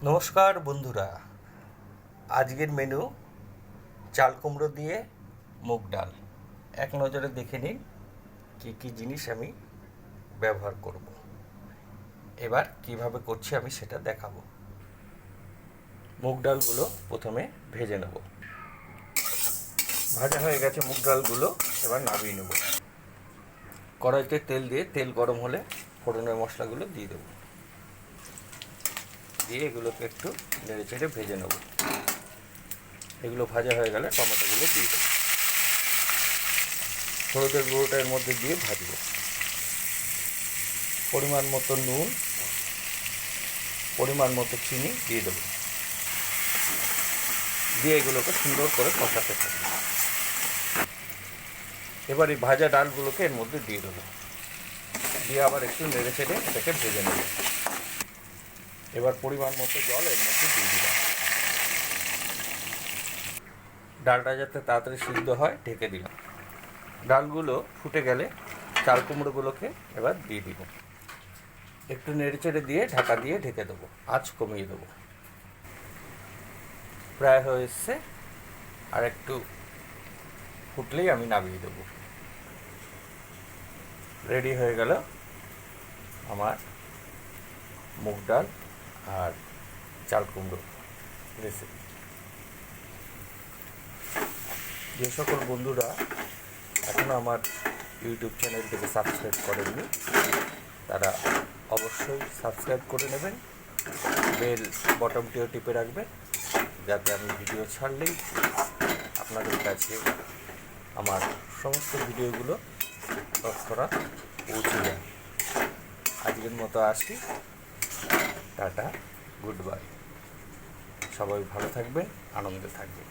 নমস্কার বন্ধুরা, আজকের মেনু চাল কুমড়ো দিয়ে মুগ ডাল। এক নজরে দেখে নিন কী কী জিনিস আমি ব্যবহার করব। এবার কিভাবে করছি আমি সেটা দেখাবো। মুগ ডালগুলো প্রথমে ভেজে নেব। ভাজা হয়ে গেছে মুগ ডালগুলো, এবার নামিয়ে নেব। কড়াইতে তেল দিয়ে তেল গরম হলে ফোড়নের মশলাগুলো দিয়ে দেবো। দিয়ে এগুলোকে একটু নেড়ে চেড়ে ভেজে নেব। এগুলো ভাজা হয়ে গেলে টমেটোগুলো দিয়ে দেবো। হলুদের গুঁড়োটা এর মধ্যে দিয়ে ভাজবো। পরিমাণ মতো নুন, পরিমাণ মতো চিনি দিয়ে দেবো। দিয়ে এগুলোকে সুন্দর করে কষাতে থাকবো। এবার এই ভাজা ডালগুলোকে এর মধ্যে দিয়ে দেবো। দিয়ে আবার একটু নেড়ে চেড়ে এটাকে ভেজে নেব। এবার পরিমাণ মতো জল এর মধ্যে দিয়ে দিলাম। ডালটা যাতে তাড়াতাড়ি সিদ্ধ হয় ঢেকে দিলাম। ডালগুলো ফুটে গেলে চাল কুমড়োগুলোকে এবার দিয়ে দিব। একটু নেড়ে চেড়ে দিয়ে ঢাকা দিয়ে ঢেকে দেবো। আঁচ কমিয়ে দেবো। প্রায় হয়ে এসছে, আর একটু ফুটলেই আমি নামিয়ে দেবো। রেডি হয়ে গেল আমার মুগ ডাল আর চাল কুমড়ো রেসিপি। যে সকল বন্ধুরা এখনও আমার ইউটিউব চ্যানেলটিকে সাবস্ক্রাইব করেননি তারা অবশ্যই সাবস্ক্রাইব করে নেবেন। বেল বটমটিও টিপে রাখবেন, যাতে আমি ভিডিও ছাড়লেই আপনাদের কাছে আমার সমস্ত ভিডিওগুলো তৎক্ষণাৎ পৌঁছে যায়। আজকের মতো আসি, টাটা, গুড বাই। সবাই ভালো থাকবেন, আনন্দে থাকবেন।